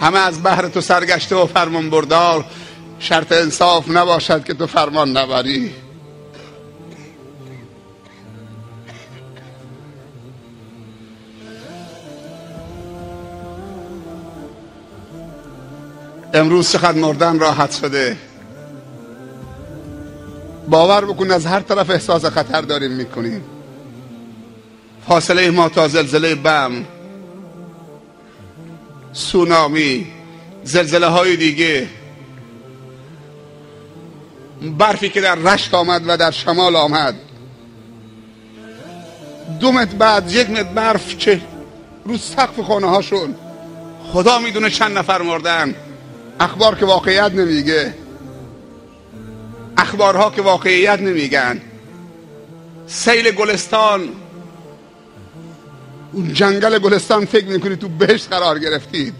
همه از بحر تو سرگشته و فرمان بردار، شرط انصاف نباشد که تو فرمان نبری. امروز چقدر مردن راحت شده. باور بکن از هر طرف احساس خطر داریم میکنیم. فاصله ما تا زلزله بم، سونامی، زلزله های دیگه، برفی که در رشت آمد و در شمال آمد، 2 متر بعد 1 متر برف که رو سقف خانه هاشون، خدا میدونه چند نفر مردن. اخبار که واقعیت نمیگه، اخبارها که واقعیت نمیگن. سیل گلستان، اون جنگل گلستان فکر میکنی تو بهشت قرار گرفتید.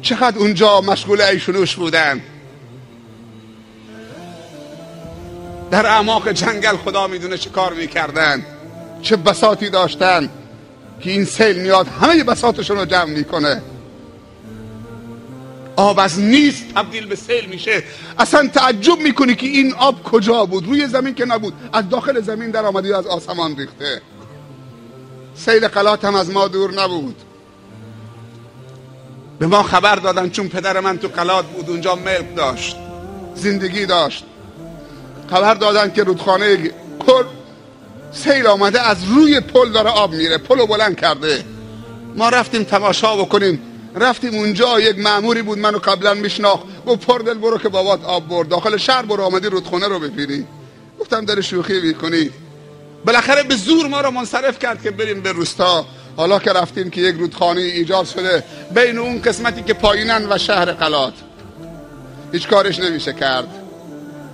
چقدر اونجا مشغول ایشونوش بودن. در اعماق جنگل خدا میدونه چه کار میکردن، چه بساطی داشتن که این سیل میاد همه بساطشون رو جمع میکنه. آب از نیست تبدیل به سیل میشه. اصلا تعجب میکنی که این آب کجا بود؟ روی زمین که نبود، از داخل زمین در آمده و از آسمان ریخته. سیل قلات هم از ما دور نبود. به ما خبر دادن چون پدر من تو قلات بود، اونجا ملک داشت، زندگی داشت. خبر دادن که رودخانه کل سیل آمده، از روی پل داره آب میره، پلو بلند کرده. ما رفتیم تماشا بکنیم. رفتیم اونجا، یک مأموری بود منو قبلا میشناخت، گفت پردل برو که بابات آب برد، داخل شهر برو، آمدی رودخانه رو ببینی. گفتم داره شوخی میکنی. بالاخره به زور ما رو منصرف کرد که بریم به روستا. حالا که رفتیم که یک رودخانه ایجاد شده بین اون قسمتی که پایینن و شهر قلات. هیچ کارش نمیشه کرد.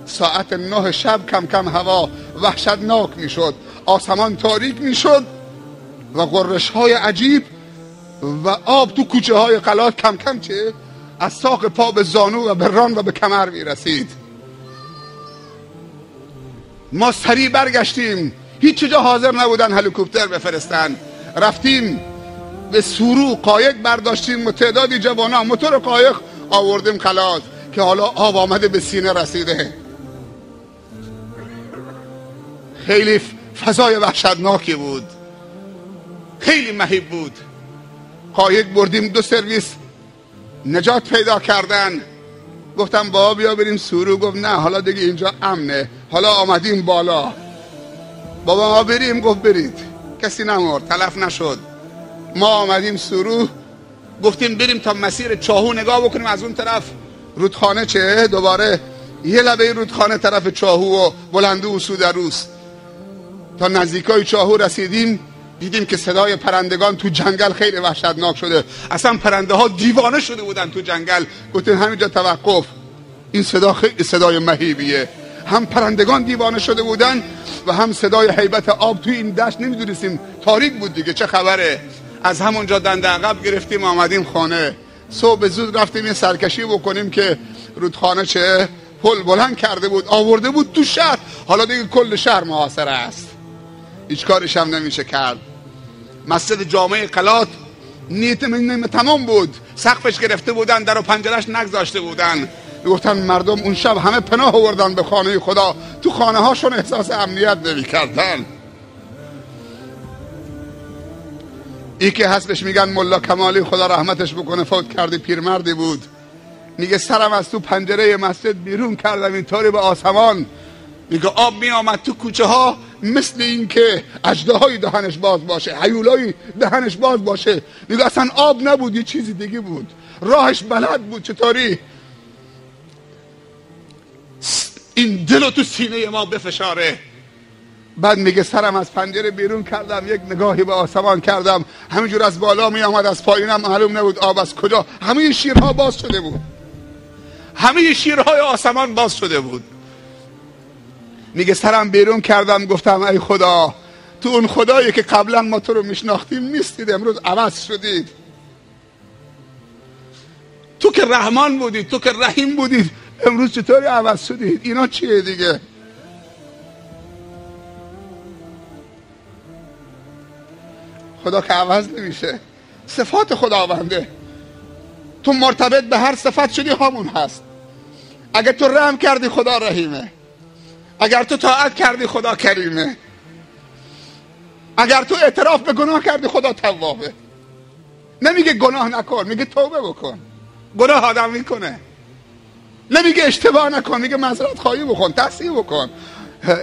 ساعت 9 شب کم کم هوا وحشتناک میشد، آسمان تاریک میشد و غرش های عجیب و آب تو کوچه های قلات کم کم چه از ساق پا به زانو و به ران و به کمر میرسید. ما سریع برگشتیم، هیچ جا حاضر نبودن هلیکوپتر بفرستن. رفتیم به سورو، قایق برداشتیم و تعدادی جوانا موتور قایق آوردیم قلات که حالا آب آمده به سینه رسیده. خیلی فضای وحشتناکی بود، خیلی مهیب بود. قایق بردیم، 2 سرویس نجات پیدا کردن. گفتم بابا بیا بریم سورو. گفت نه حالا دیگه اینجا امنه، حالا آمدیم بالا. بابا ما بریم. گفت برید. کسی نمرد، تلف نشد. ما آمدیم سورو، گفتیم بریم تا مسیر چاهو نگاه بکنیم، از اون طرف رودخانه چه دوباره یه لبه رودخانه طرف چاهو و بلنده و سودروس. تا نزدیکای چاهو رسیدیم، دیدیم که صدای پرندگان تو جنگل خیلی وحشتناک شده. اصلا پرنده ها دیوانه شده بودن تو جنگل. گفتیم همینجا توقف، این صدا خیلی صدای مهیبیه. هم پرندگان دیوانه شده بودن و هم صدای هیبت آب توی این دشت. نمیدونستیم، تاریک بود دیگه، چه خبره. از همونجا دنده عقب گرفتیم آمدیم خانه. صبح زود رفتیم یه سرکشی بکنیم که رودخانه چه پل بلند کرده بود، آورده بود تو شهر. حالا دیگه کل شهر محاصره است، هیچ کارش هم نمیشه کرد. مسجد جامع قلات نیمه تمام بود، سقفش گرفته بودن، در و پنجرش نگذاشته بودن. گفتن مردم اون شب همه پناه آوردن به خانه خدا، تو خانه هاشون احساس امنیت نمی کردن. ای که هستش میگن ملا کمالی خدا رحمتش بکنه، فوت کرده، پیرمردی بود. میگه سرم از تو پنجره مسجد بیرون کردم اینطوری به آسمان. میگه آب می آمد تو کوچه ها مثل این که اژدهای دهنش باز باشه، هیولای دهنش باز باشه. میگه اصلا آب نبود، یه چیزی دیگه بود، راهش بلد بود چطوری این دلو تو سینه ما بفشاره. بعد میگه سرم از پنجره بیرون کردم، یک نگاهی به آسمان کردم، همینجور از بالا می آمد، از پایینم معلوم نبود آب از کجا. همه شیرها باز شده بود، همه شیرهای آسمان باز شده بود. میگه سرم بیرون کردم، گفتم ای خدا، تو اون خدایی که قبلا ما تو رو میشناختیم نیستید، امروز عوض شدید. تو که رحمان بودید، تو که رحیم بودید، امروز چطوری عوض شدید؟ اینا چیه دیگه؟ خدا که عوض نمیشه. صفات خداونده. تو مرتبط به هر صفت شدی همون هست. اگر تو رحم کردی خدا رحیمه، اگر تو طاعت کردی خدا کریمه، اگر تو اعتراف به گناه کردی خدا توابه. نمیگه گناه نکن، میگه توبه بکن. گناه آدم میکنه. نمیگه اشتباه نکن، میگه معذرت خواهی بکن، تصحیح بکن.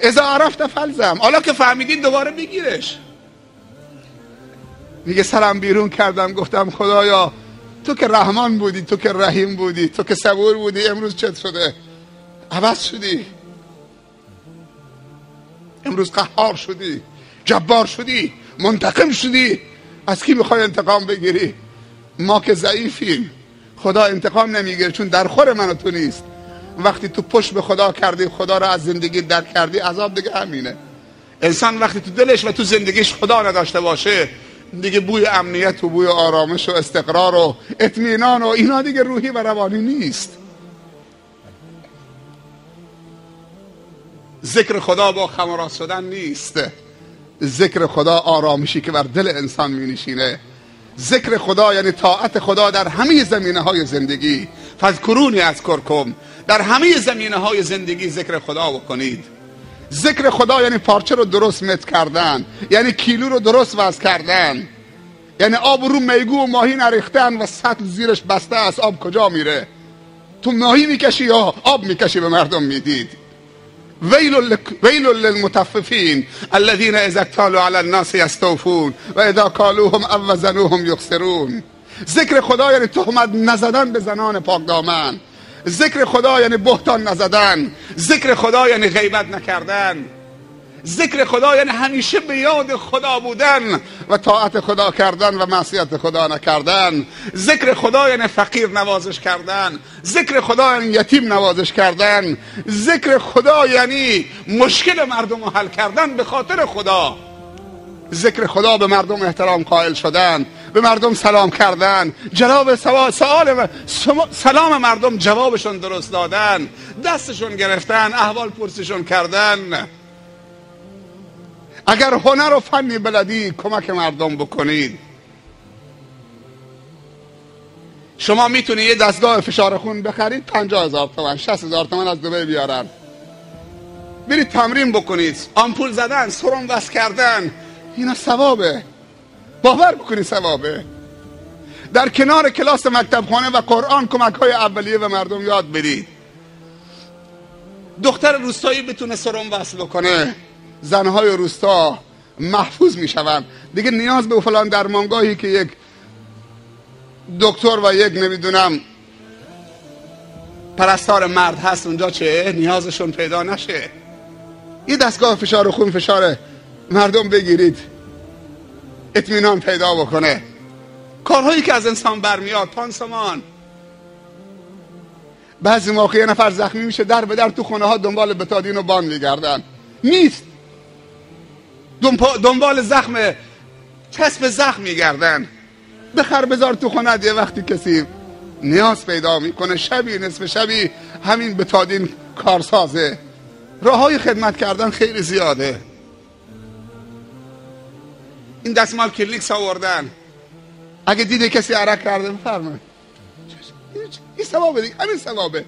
اذا عرفت فلزم، حالا که فهمیدین دوباره بگیرش. میگه سرم بیرون کردم گفتم خدایا تو که رحمان بودی، تو که رحیم بودی، تو که صبور بودی، امروز چت شده؟ عوض شدی. امروز قهار شدی، جبار شدی، منتقم شدی. از کی میخوای انتقام بگیری؟ ما که ضعیفیم. خدا انتقام نمیگیره چون در خور من و تو نیست. وقتی تو پشت به خدا کردی، خدا را از زندگی در کردی، عذاب دیگه همینه. انسان وقتی تو دلش و تو زندگیش خدا نداشته باشه، دیگه بوی امنیت و بوی آرامش و استقرار و اطمینان و اینا دیگه روحی و روانی نیست. ذکر خدا با خمارات شدن نیست. ذکر خدا آرامشی که بر دل انسان می نشینه. ذکر خدا یعنی طاعت خدا در همه زمینه های زندگی. فذکرونی اذکرکم. در همه زمینه های زندگی ذکر خدا بکنید. ذکر خدا یعنی پارچه رو درست متر کردن، یعنی کیلو رو درست وزن کردن، یعنی آب رو میگو و ماهی نریختن و سطل زیرش بسته است. آب کجا میره؟ تو ماهی میکشی یا آب میکشی به مردم میدید؟ ویل للمطففین الذین اذا اکتالوا علی الناس یستوفون و اذا کالوهم او وزنوهم یخسرون. ذکر خدا یعنی تهمت نزدن به زنان پاکدامن. ذکر خدا یعنی بهتان نزدن. ذکر خدا یعنی غیبت نکردن. ذکر خدا یعنی همیشه به یاد خدا بودن و طاعت خدا کردن و معصیت خدا نکردن. ذکر خدا یعنی فقیر نوازش کردن. ذکر خدا یعنی یتیم نوازش کردن. ذکر خدا یعنی مشکل مردم رو حل کردن به خاطر خدا. ذکر خدا به مردم احترام قائل شدن، به مردم سلام کردن، جواب سلام مردم جوابشون درست دادن، دستشون گرفتن، احوال پرسشون کردن. اگر هنر و فنی بلدی کمک مردم بکنید. شما میتونید یه دستگاه فشار خون بخرید 50,000 تومان 60,000 تومان از دبی بیارن، برید تمرین بکنید. آمپول زدن، سرم وصل کردن، اینا ثوابه. باور بکنید ثوابه. در کنار کلاس مکتب خانه و قرآن کمک های اولیه به مردم یاد بدید. دختر روستایی بتونه سرم وصل بکنه، زنهای روستا محفوظ میشوند. دیگه نیاز به فلان درمانگاهی که یک دکتر و یک نمیدونم پرستار مرد هست اونجا چه نیازشون پیدا نشه. یه دستگاه فشار خون فشار مردم بگیرید، اطمینان پیدا بکنه. کارهایی که از انسان برمیاد، پانسمان. بعضی موقع یه نفر زخمی میشه، در به در تو خونه ها دنبال بتادین و بان میگردن، نیست. دنبال زخم، چسب زخم میگردن. بخر بذار تو خونه. یه وقتی کسی نیاز پیدا میکنه، شبی نصف شبی همین بتادین کارسازه. راه های خدمت کردن خیلی زیاده. این دستمال کلیکس آوردن، اگه دیده کسی عرق کرده بفرمایید، این ثوابه دیگه، همین ثوابه.